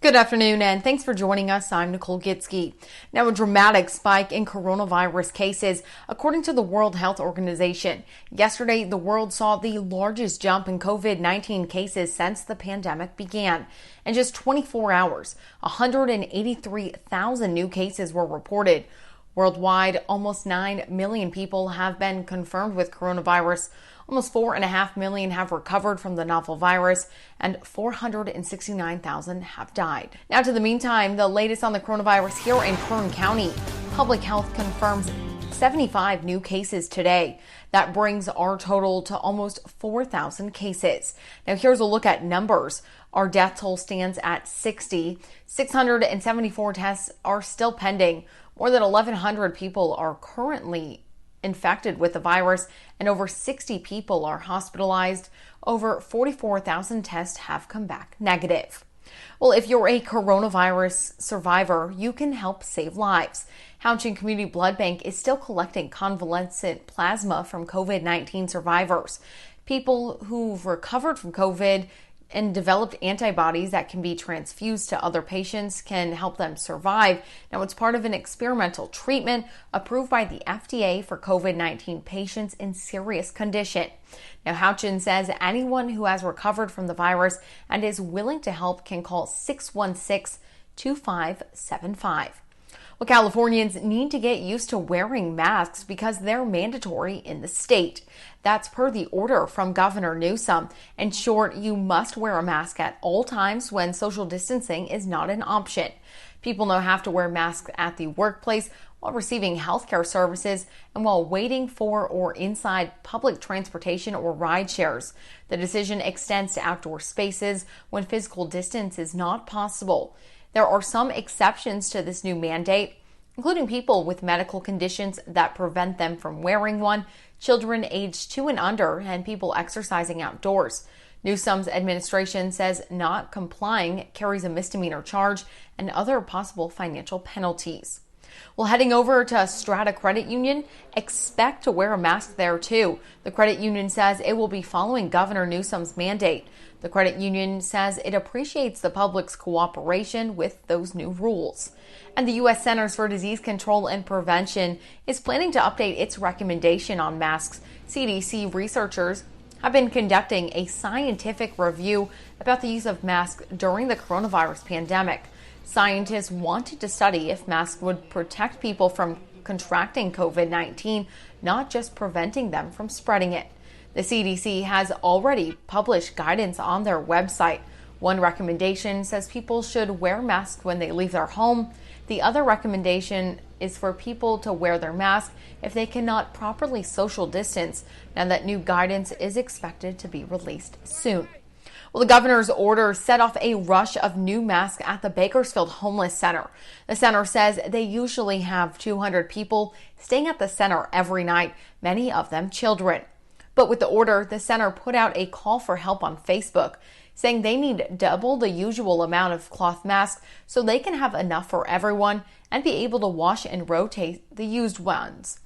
Good afternoon, and thanks for joining us. I'm Nicole Gitsky. Now, a dramatic spike in coronavirus cases, according to the World Health Organization. Yesterday, the world saw the largest jump in COVID-19 cases since the pandemic began. In just 24 hours, 183,000 new cases were reported. Worldwide, almost 9 million people have been confirmed with coronavirus. Almost 4.5 million have recovered from the novel virus, and 469,000 have died. Now to the meantime, the latest on the coronavirus here in Kern County. Public Health confirms 75 new cases today. That brings our total to almost 4,000 cases. Now here's a look at numbers. Our death toll stands at 60. 674 tests are still pending. More than 1,100 people are currently infected with the virus, and over 60 people are hospitalized. Over 44,000 tests have come back negative. Well, if you're a coronavirus survivor, you can help save lives. Houchin Community Blood Bank is still collecting convalescent plasma from COVID-19 survivors. People who've recovered from COVID and developed antibodies that can be transfused to other patients can help them survive. Now, it's part of an experimental treatment approved by the FDA for COVID-19 patients in serious condition. Now, Houchin says anyone who has recovered from the virus and is willing to help can call 616-2575. Well, Californians need to get used to wearing masks because they're mandatory in the state. That's per the order from Governor Newsom. In short, you must wear a mask at all times when social distancing is not an option. People now have to wear masks at the workplace, while receiving healthcare services, and while waiting for or inside public transportation or ride shares. The decision extends to outdoor spaces when physical distance is not possible. There are some exceptions to this new mandate, including people with medical conditions that prevent them from wearing one, children aged 2 and under, and people exercising outdoors. Newsom's administration says not complying carries a misdemeanor charge and other possible financial penalties. Well, heading over to Strata Credit Union, expect to wear a mask there too. The credit union says it will be following Governor Newsom's mandate. The credit union says it appreciates the public's cooperation with those new rules. And the U.S. Centers for Disease Control and Prevention is planning to update its recommendation on masks. CDC researchers have been conducting a scientific review about the use of masks during the coronavirus pandemic. Scientists wanted to study if masks would protect people from contracting COVID-19, not just preventing them from spreading it. The CDC has already published guidance on their website. One recommendation says people should wear masks when they leave their home. The other recommendation is for people to wear their mask if they cannot properly social distance. Now that new guidance is expected to be released soon. Well, the governor's order set off a rush of new masks at the Bakersfield Homeless Center. The center says they usually have 200 people staying at the center every night, many of them children. But with the order, the center put out a call for help on Facebook, saying they need double the usual amount of cloth masks so they can have enough for everyone and be able to wash and rotate the used ones.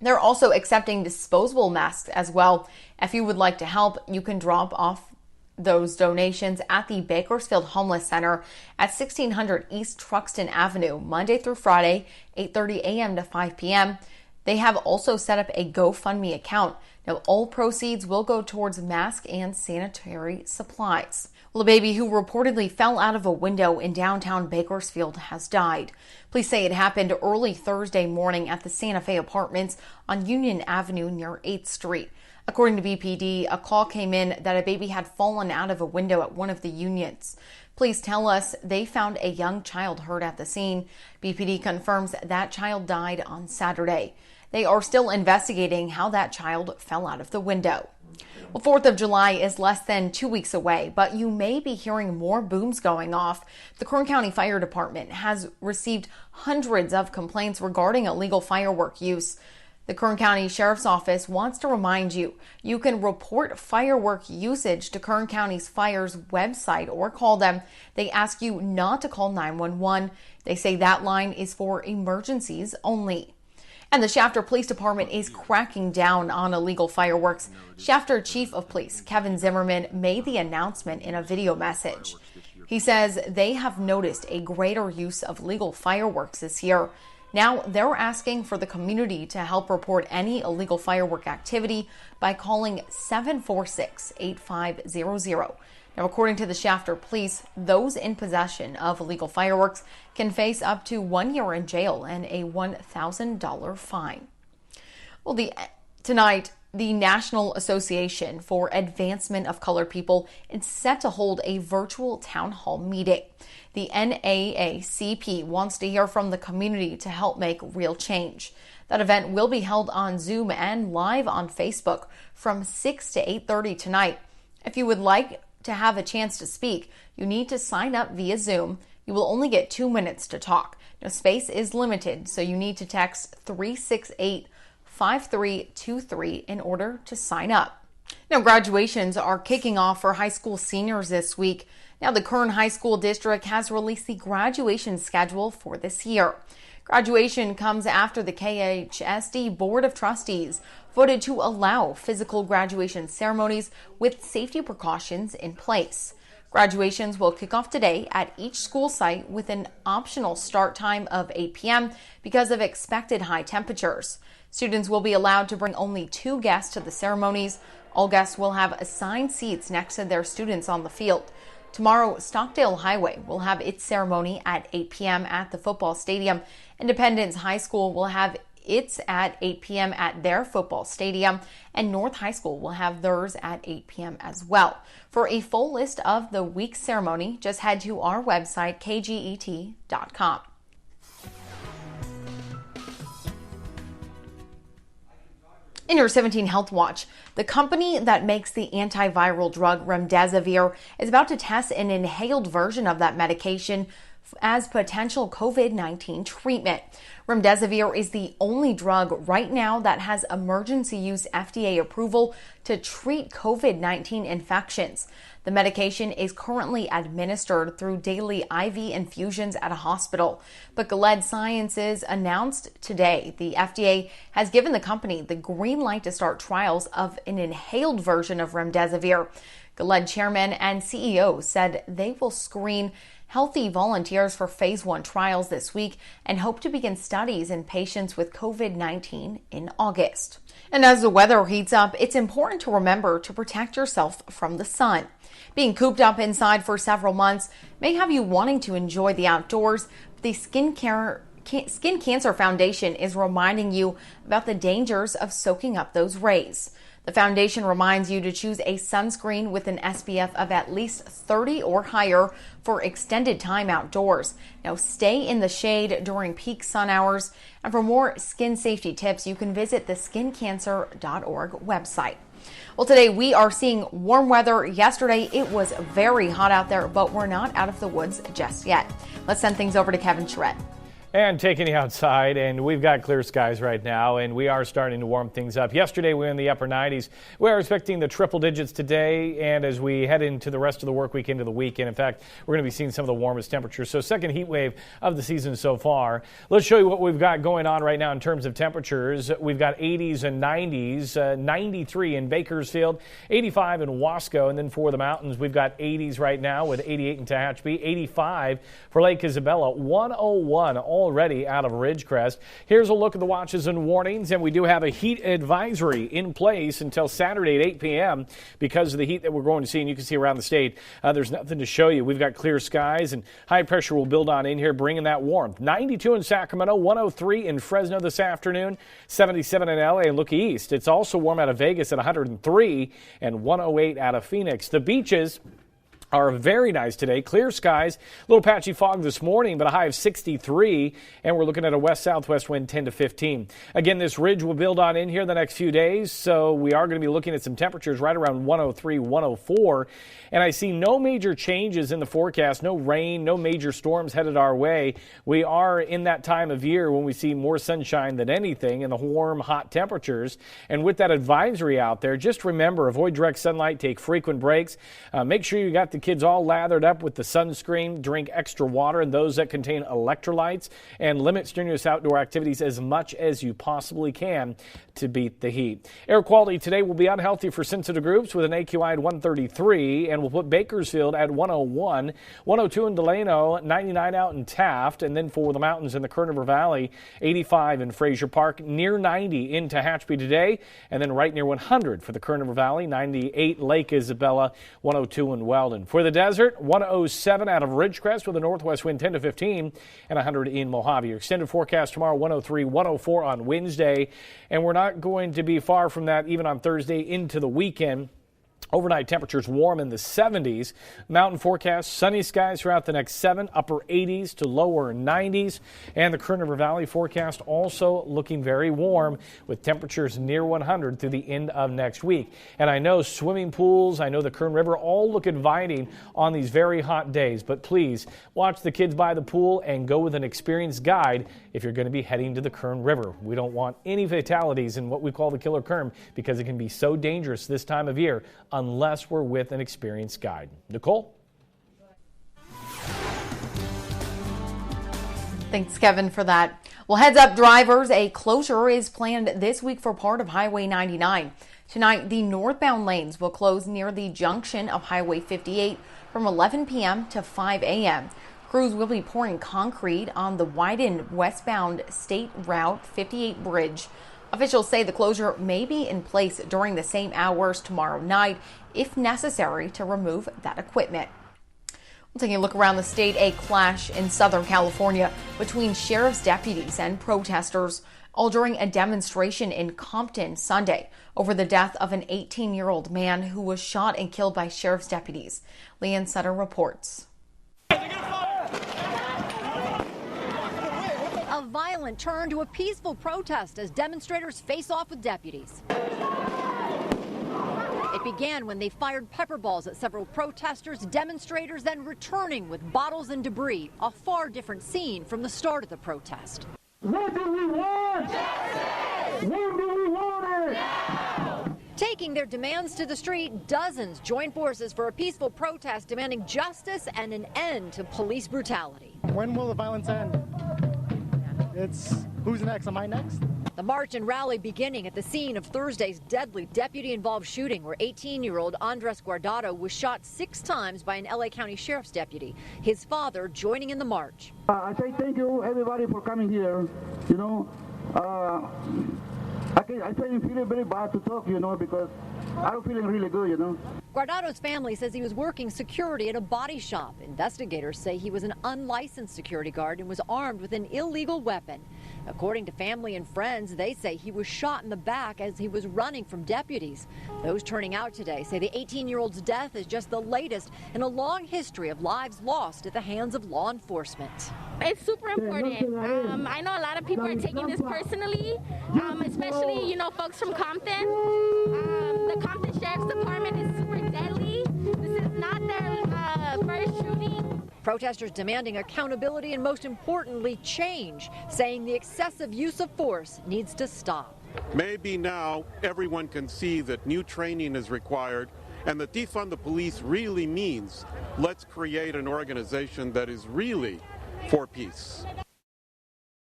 They're also accepting disposable masks as well. If you would like to help, you can drop off those donations at the Bakersfield Homeless Center at 1600 East Truxton Avenue, Monday through Friday, 8:30 a.m. to 5 p.m. They have also set up a GoFundMe account. Now, all proceeds will go towards masks and sanitary supplies. Well, a baby who reportedly fell out of a window in downtown Bakersfield has died. Police say it happened early Thursday morning at the Santa Fe Apartments on Union Avenue near 8th Street. According to BPD, a call came in that a baby had fallen out of a window at one of the unions. Police tell us they found a young child hurt at the scene. BPD confirms that child died on Saturday. They are still investigating how that child fell out of the window. Well, 4th of July is less than 2 weeks away, but you may be hearing more booms going off. The Kern County Fire Department has received hundreds of complaints regarding illegal firework use. The Kern County Sheriff's Office wants to remind you, you can report firework usage to Kern County's Fire's website or call them. They ask you not to call 911. They say that line is for emergencies only. And the Shafter Police Department is cracking down on illegal fireworks. Shafter Chief of Police Kevin Zimmerman made the announcement in a video message. He says they have noticed a greater use of legal fireworks this year. Now they're asking for the community to help report any illegal firework activity by calling 746-8500. Now, according to the Shafter Police, those in possession of illegal fireworks can face up to 1 year in jail and a $1,000 fine. Well, tonight, the National Association for Advancement of Colored People is set to hold a virtual town hall meeting. The NAACP wants to hear from the community to help make real change. That event will be held on Zoom and live on Facebook from 6 to 8:30 tonight. If you would like to have a chance to speak, you need to sign up via Zoom. You will only get 2 minutes to talk. Now, space is limited, so you need to text 368-5323 in order to sign up. Now, graduations are kicking off for high school seniors this week. Now, the Kern High School District has released the graduation schedule for this year. Graduation comes after the KHSD Board of Trustees voted to allow physical graduation ceremonies with safety precautions in place. Graduations will kick off today at each school site with an optional start time of 8 p.m. because of expected high temperatures. Students will be allowed to bring only 2 guests to the ceremonies. All guests will have assigned seats next to their students on the field. Tomorrow, Stockdale Highway will have its ceremony at 8 p.m. at the football stadium. Independence High School will have its at 8 p.m. at their football stadium, and North High School will have theirs at 8 p.m. as well. For a full list of the week's ceremony, just head to our website, KGET.com. In your 17 Health Watch, the company that makes the antiviral drug remdesivir is about to test an inhaled version of that medication as potential COVID-19 treatment. Remdesivir is the only drug right now that has emergency use FDA approval to treat COVID-19 infections. The medication is currently administered through daily IV infusions at a hospital. But Gilead Sciences announced today the FDA has given the company the green light to start trials of an inhaled version of remdesivir. Gilead chairman and CEO said they will screen healthy volunteers for phase 1 trials this week and hope to begin studies in patients with COVID-19 in August. And as the weather heats up, it's important to remember to protect yourself from the sun. Being cooped up inside for several months may have you wanting to enjoy the outdoors, but the Skin Cancer Foundation is reminding you about the dangers of soaking up those rays. The foundation reminds you to choose a sunscreen with an SPF of at least 30 or higher for extended time outdoors. Now, stay in the shade during peak sun hours. And for more skin safety tips, you can visit the skincancer.org website. Well, today we are seeing warm weather. Yesterday it was very hot out there, but we're not out of the woods just yet. Let's send things over to Kevin Charette. And taking you outside, and we've got clear skies right now, and we are starting to warm things up. Yesterday, we were in the upper 90s. We are expecting the triple digits today, and as we head into the rest of the work week into the weekend, in fact, we're going to be seeing some of the warmest temperatures. So second heat wave of the season so far. Let's show you what we've got going on right now in terms of temperatures. We've got 80s and 90s, 93 in Bakersfield, 85 in Wasco, and then for the mountains, we've got 80s right now with 88 in Tehachapi, 85 for Lake Isabella, 101 already out of Ridgecrest. Here's a look at the watches and warnings, and we do have a heat advisory in place until Saturday at 8 p.m. because of the heat that we're going to see, and you can see around the state. There's nothing to show you. We've got clear skies, and high pressure will build on in here, bringing that warmth. 92 in Sacramento, 103 in Fresno this afternoon, 77 in L.A. and look east. It's also warm out of Vegas at 103 and 108 out of Phoenix. The beaches are very nice today. Clear skies, a little patchy fog this morning, but a high of 63, and we're looking at a west-southwest wind 10 to 15. Again, this ridge will build on in here the next few days, so we are going to be looking at some temperatures right around 103, 104, and I see no major changes in the forecast, no rain, no major storms headed our way. We are in that time of year when we see more sunshine than anything and the warm, hot temperatures, and with that advisory out there, just remember, avoid direct sunlight, take frequent breaks, make sure you got the kids all lathered up with the sunscreen. Drink extra water and those that contain electrolytes, and limit strenuous outdoor activities as much as you possibly can to beat the heat. Air quality today will be unhealthy for sensitive groups with an AQI at 133, and will put Bakersfield at 101, 102 in Delano, 99 out in Taft, and then for the mountains in the Kern Valley, 85 in Frazier Park, near 90 in Tehachapi today, and then right near 100 for the Kern Valley, 98 Lake Isabella, 102 in Weldon. For the desert, 107 out of Ridgecrest with a northwest wind 10 to 15, and 100 in Mojave. Your extended forecast tomorrow, 103, 104 on Wednesday, and we're not going to be far from that even on Thursday into the weekend. Overnight temperatures warm in the 70s. Mountain forecast, sunny skies throughout the next 7, upper 80s to lower 90s. And the Kern River Valley forecast also looking very warm with temperatures near 100 through the end of next week. And I know swimming pools, I know the Kern River all look inviting on these very hot days. But please watch the kids by the pool and go with an experienced guide if you're going to be heading to the Kern River. We don't want any fatalities in what we call the Killer Kern because it can be so dangerous this time of year unless we're with an experienced guide. Nicole? Thanks, Kevin, for that. Well, heads up, drivers, a closure is planned this week for part of Highway 99. Tonight, the northbound lanes will close near the junction of Highway 58 from 11 p.m. to 5 a.m. Crews will be pouring concrete on the widened westbound State Route 58 bridge. Officials say the closure may be in place during the same hours tomorrow night, if necessary, to remove that equipment. We'll take a look around the state. A clash in Southern California between sheriff's deputies and protesters, all during a demonstration in Compton Sunday over the death of an 18-year-old man who was shot and killed by sheriff's deputies. Leanne Sutter reports. A violent turn to a peaceful protest as demonstrators face off with deputies. It began when they fired pepper balls at several protesters, demonstrators then returning with bottles and debris, a far different scene from the start of the protest. What do we want? Justice! When do we want it? Now! Taking their demands to the street, dozens joined forces for a peaceful protest demanding justice and an end to police brutality. When will the violence end? It's who's next? Am I next? The march and rally beginning at the scene of Thursday's deadly deputy-involved shooting where 18-year-old Andres Guardado was shot 6 times by an L.A. County Sheriff's deputy. His father joining in the march. I say thank you, everybody, for coming here. You know, I'm feeling very bad to talk, you know, because I'm feeling really good, you know. Guardado's family says he was working security at a body shop. Investigators say he was an unlicensed security guard and was armed with an illegal weapon. According to family and friends, they say he was shot in the back as he was running from deputies. Those turning out today say the 18-year-old's death is just the latest in a long history of lives lost at the hands of law enforcement. It's super important. I know a lot of people are taking this personally, especially, you know, folks from Compton. The Compton Sheriff's Department is super deadly. This is not their first shooting. Protesters demanding accountability and, most importantly, change, saying the excessive use of force needs to stop. Maybe now everyone can see that new training is required and that defund the police really means let's create an organization that is really for peace.